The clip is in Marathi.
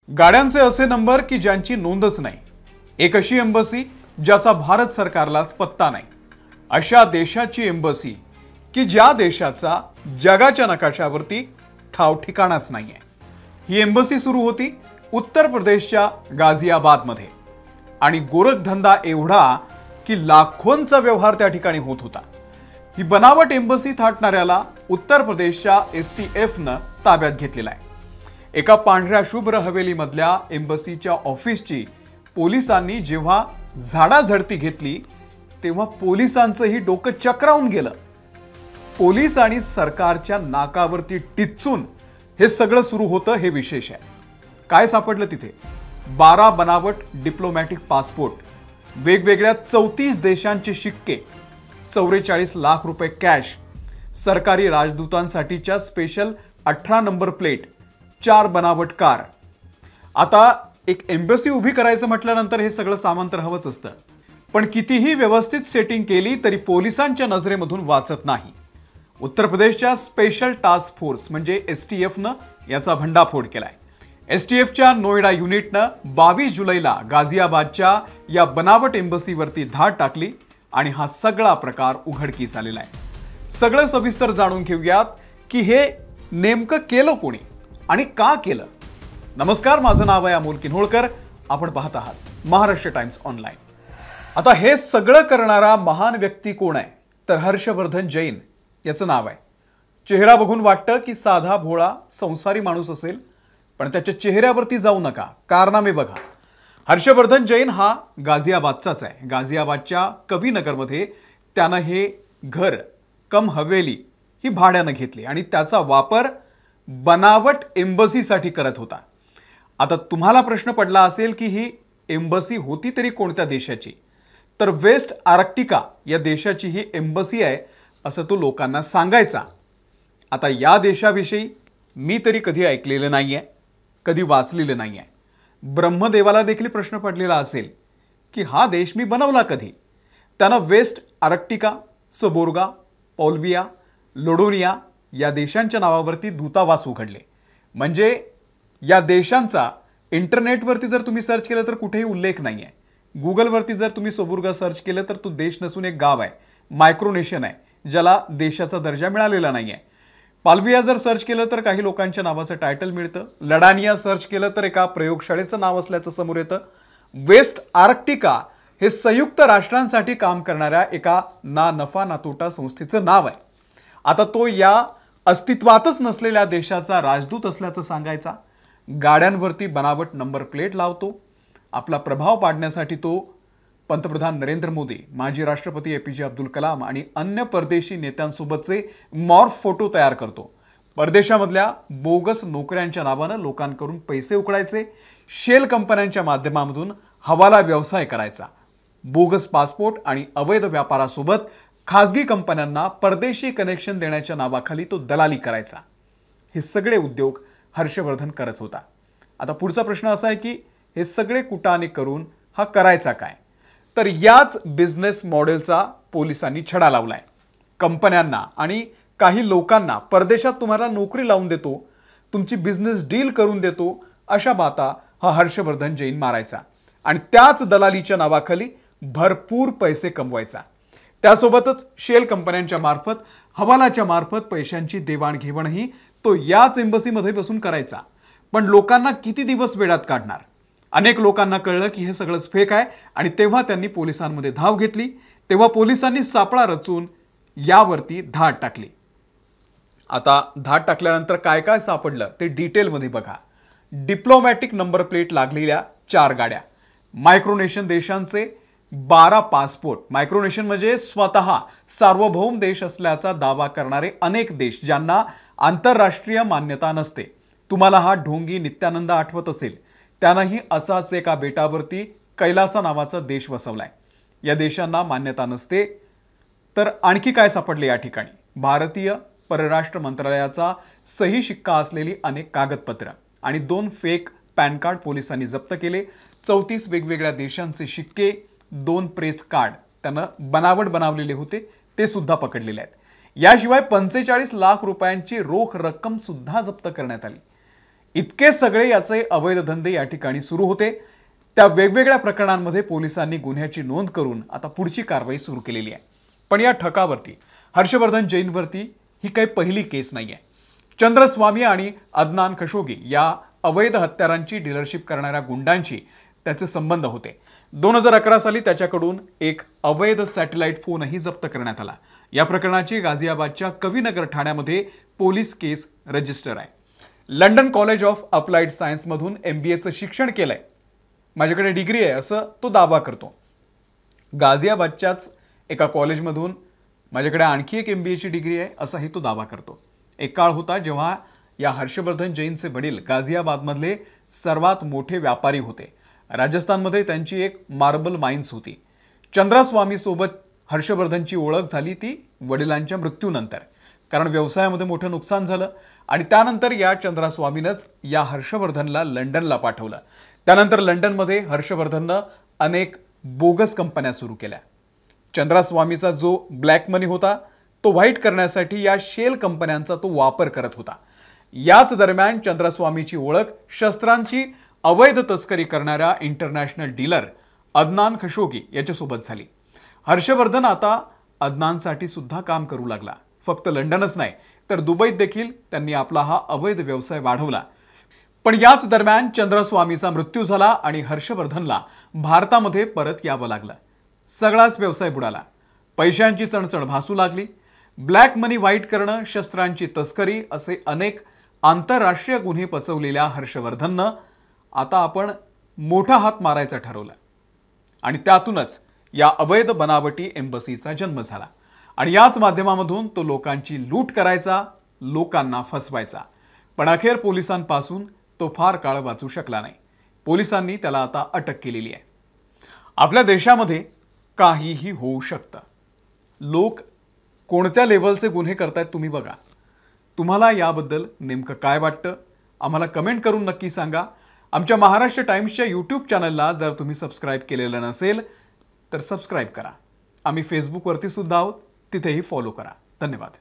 गाड्यांचे असे नंबर की ज्यांची नोंदच नाही। एक अशी एम्बसी ज्याचा भारत सरकारलाच पत्ता नाही। अशा देशाची एम्बसी की ज्या देशाचा जगाच्या नकाशावरती ठाव ठिकाणाच नाहीये। ही एम्बसी सुरू होती उत्तर प्रदेशच्या गाझियाबादमध्ये आणि गोरखधंदा एवढा की लाखोंचा व्यवहार त्या ठिकाणी होत होता। ही बनावट एम्बसी थाटणाऱ्याला उत्तर प्रदेशच्या STFनं ताब्यात घेतलेला आहे। एका पांढऱ्या शुभ्र हवेलीमधल्या एम्बसीच्या ऑफिसची पोलिसांनी जेव्हा झाडाझडती घेतली तेव्हा पोलिसांचंही डोकं चक्रावून गेलं। पोलीस आणि सरकारच्या नाकावरती टिच्चून हे सगळं सुरू होतं हे विशेष आहे। काय सापडलं तिथे? 12 बनावट डिप्लोमॅटिक पासपोर्ट, वेगवेगळ्या 34 देशांचे शिक्के, 44 लाख रुपये कॅश, सरकारी राजदूतांसाठीच्या स्पेशल 18 नंबर प्लेट, 4 बनावट कार। आता एक एम्बसी उभी करायचं म्हटल्यानंतर हे सगळं सामान तर हवंच असतं, पण कितीही व्यवस्थित सेटिंग केली तरी पोलिसांच्या नजरेमधून वाचत नाही। उत्तर प्रदेशच्या स्पेशल टास्क फोर्स म्हणजे STFनं याचा भंडाफोड केलाय। STFच्या नोएडा युनिटनं 22 जुलैला गाझियाबादच्या या बनावट एम्बसीवरती धाड टाकली आणि हा सगळा प्रकार उघडकीस आलेला आहे। सगळं सविस्तर जाणून घेऊयात की हे नेमकं केलं कोणी आणि का केलं। नमस्कार, माझं नाव आहे अमोल किन्होळकर, आपण पाहत आहात महाराष्ट्र टाइम्स ऑनलाइन। आता हे सगळं करणारा महान व्यक्ती कोण आहे तर हर्षवर्धन जैन याचं नाव आहे। चेहरा बघून वाटतं की साधा भोळा संसारी माणूस असेल, पण त्याच्या चेहऱ्यावरती जाऊ नका, कारनामे बघा। हर्षवर्धन जैन हा गाझियाबादचाच आहे। गाझियाबादच्या कवीनगरमध्ये त्यानं हे घर कम हवेली ही भाड्यानं घेतली आणि त्याचा वापर बनावट एम्बसीसाठी करत होता। आता तुम्हाला प्रश्न पडला असेल की ही एम्बसी होती तरी कोणत्या देशाची, तर वेस्ट आर्क्टिका या देशाची ही एम्बसी आहे असं तो लोकांना सांगायचा। आता या देशाविषयी मी तरी कधी ऐकलेलं नाहीये, कधी वाचलेलं नाहीये। ब्रह्मदेवाला देखील प्रश्न पडलेला असेल की हा देश मी बनवला कधी। त्यानं वेस्ट आर्क्टिका, सबोर्गा, पॉल्विया, लोडोनिया या देशांच्या नावावरती दूतावास उघडले। म्हणजे या देशांचा इंटरनेटवरती जर तुम्ही सर्च केलं तर कुठेही उल्लेख नाहीये। गुगलवरती जर तुम्ही सबोर्गा सर्च केलं तर तो देश नसून एक गाव आहे, मायक्रोनेशन आहे, ज्याला देशाचा दर्जा मिळालेला नाहीये। पाल्विया जर सर्च केलं तर काही लोकांच्या नावाचं टायटल मिळतं। लडानिया सर्च केलं तर एका प्रयोगशाळेचं नाव असल्याचं समोर येतं। वेस्ट आर्क्टिका हे संयुक्त राष्ट्रांसाठी काम करणाऱ्या एका ना नफा ना तोटा संस्थेचं नाव आहे। आता तो या अस्तित्वातच नसलेल्या देशाचा राजदूत असल्याचं सांगायचा। गाड्यांवरती बनावट नंबर प्लेट लावतो। आपला प्रभाव पाडण्यासाठी तो पंतप्रधान नरेंद्र मोदी, माजी राष्ट्रपती APJ अब्दुल कलाम आणि अन्य परदेशी नेत्यांसोबतचे मॉर्फ फोटो तयार करतो। परदेशामधल्या बोगस नोकऱ्यांच्या नावानं लोकांकडून पैसे उकळायचे, शेल कंपन्यांच्या माध्यमातून हवाला व्यवसाय करायचा। बोगस पासपोर्ट आणि अवैध व्यापारासोबत खासगी कंपन्यांना परदेशी कनेक्शन देण्याच्या नावाखाली तो दलाली करायचा। हे सगळे उद्योग हर्षवर्धन करत होता। आता पुढचा प्रश्न असा आहे की हे सगळे कुटाने करून हा करायचा काय, तर याच बिझनेस मॉडेलचा पोलिसांनी छडा लावलाय। कंपन्यांना आणि काही लोकांना परदेशात तुम्हाला नोकरी लावून देतो, तुमची बिझनेस डील करून देतो, अशा बाता हा हर्षवर्धन जैन मारायचा आणि त्याच दलालीच्या नावाखाली भरपूर पैसे कमवायचा। त्यासोबतच शेल कंपन्यांच्या मार्फत, हवालाच्या मार्फत पैशांची देवाणघेवाणही तो याच एम्बसीमध्ये बसून करायचा। पण लोकांना किती दिवस वेळात काढणार? अनेक लोकांना कळलं की हे सगळंच फेक आहे आणि तेव्हा त्यांनी पोलिसांमध्ये धाव घेतली। तेव्हा पोलिसांनी सापळा रचून यावरती धाड टाकली। आता धाड टाकल्यानंतर काय काय सापडलं ते डिटेलमध्ये बघा। डिप्लोमॅटिक नंबर प्लेट लागलेल्या 4 गाड्या, मायक्रोनेशन देशांचे 12 पासपोर्ट। मायक्रोनेशन म्हणजे स्वतः सार्वभौम देश असल्याचा दावा करणारे अनेक देश ज्यांना आंतरराष्ट्रीय मान्यता नसते। तुम्हाला हा ढोंगी नित्यानंद आठवत असेल, त्यानंही असाच एका बेटावरती कैलासा नावाचा देश वसवलाय। या देशांना मान्यता नसते। तर आणखी काय सापडले या ठिकाणी? भारतीय परराष्ट्र मंत्रालयाचा सही शिक्का असलेली अनेक कागदपत्र आणि 2 फेक पॅन कार्ड पोलिसांनी जप्त केले। 34 वेगवेगळ्या देशांचे शिक्के, 2 प्रेस कार्ड त्यानं बनावट बनवलेले होते ते सुद्धा पकडलेले आहेत। याशिवाय 45 लाख रुपयांची रोख रक्कम सुद्धा जप्त करण्यात आली। इतके सगळे याचे अवैध धंदे या ठिकाणी सुरू होते। त्या वेगवेगळ्या प्रकरणांमध्ये पोलिसांनी गुन्ह्याची नोंद करून आता पुढची कारवाई सुरू केलेली आहे। पण या ठकावरती हर्षवर्धन जैनवरती ही काही पहिली केस नाहीये। चंद्रस्वामी आणि अदनान खशोगी या अवैध हत्यारांची डीलरशिप करणाऱ्या गुंडांशी त्याचे संबंध होते। 2011 साली त्याच्याकडून एक अवैध सॅटेलाइट फोनही जप्त करण्यात आला। या प्रकरणाची गाझियाबादच्या कविनगर ठाण्यामध्ये पोलीस केस रजिस्टर आहे। London college of applied science मधून MBAचं शिक्षण केलंय, माझ्याकडे डिग्री आहे असं तो दावा करतो। गाझियाबादच्याच एका कॉलेजमधून माझ्याकडे आणखी एक MBAची डिग्री आहे असाही तो दावा करतो। एक काळ होता जेव्हा या हर्षवर्धन जैनचे वडील गाझियाबादमधले सर्वात मोठे व्यापारी होते। राजस्थानमध्ये त्यांची एक मार्बल माइन्स होती। चंद्रस्वामी सोबत हर्षवर्धनची ओळख झाली ती वडिलांच्या मृत्यूनंतर, कारण व्यवसायामध्ये मोठं नुकसान झालं आणि त्यानंतर या चंद्रस्वामीनंच या हर्षवर्धनला लंडनला पाठवलं। त्यानंतर लंडनमध्ये हर्षवर्धननं अनेक बोगस कंपन्या सुरू केल्या। चंद्रस्वामीचा जो ब्लॅक मनी होता तो व्हाईट करण्यासाठी या शेल कंपन्यांचा तो वापर करत होता। याच दरम्यान चंद्रस्वामीची ओळख शस्त्रांची अवैध तस्करी करणाऱ्या इंटरनॅशनल डीलर अदनान खशोगी याच्यासोबत झाली। हर्षवर्धन आता अदनानसाठी सुद्धा काम करू लागला। फक्त लंडनच नाही तर दुबईत देखील त्यांनी आपला हा अवैध व्यवसाय वाढवला। पण याच दरम्यान चंद्रस्वामीचा मृत्यू झाला आणि हर्षवर्धनला भारतामध्ये परत यावं लागलं। सगळाच व्यवसाय बुडाला। पैशांची चणचण भासू लागली। ब्लॅक मनी व्हाईट करणं, शस्त्रांची तस्करी असे अनेक आंतरराष्ट्रीय गुन्हे पचवलेल्या हर्षवर्धननं आता आपण मोठा हात मारायचं ठरवलं आणि त्यातूनच या अवैध बनावटी एम्बसीचा जन्म झाला। आणि याच माध्यमामधून तो लोकांची लूट करायचा, लोकांना फसवायचा। पण अखेर पोलिसांपासून तो फार काळ वाचू शकला नाही। पोलिसांनी त्याला आता अटक केलेली आहे। आपल्या देशामध्ये काहीही होऊ शकतं। लोक कोणत्या लेव्हलचे गुन्हे करतायत तुम्ही बघा। तुम्हाला याबद्दल नेमकं काय वाटतं आम्हाला कमेंट करून नक्की सांगा। आमच्या महाराष्ट्र टाइम्सच्या YouTube चॅनलला जर तुम्ही सबस्क्राइब केलेलं नसेल तर सबस्क्राइब करा। आम्ही फेसबुकवरती सुद्धा आहोत, तिथेही फॉलो करा। धन्यवाद।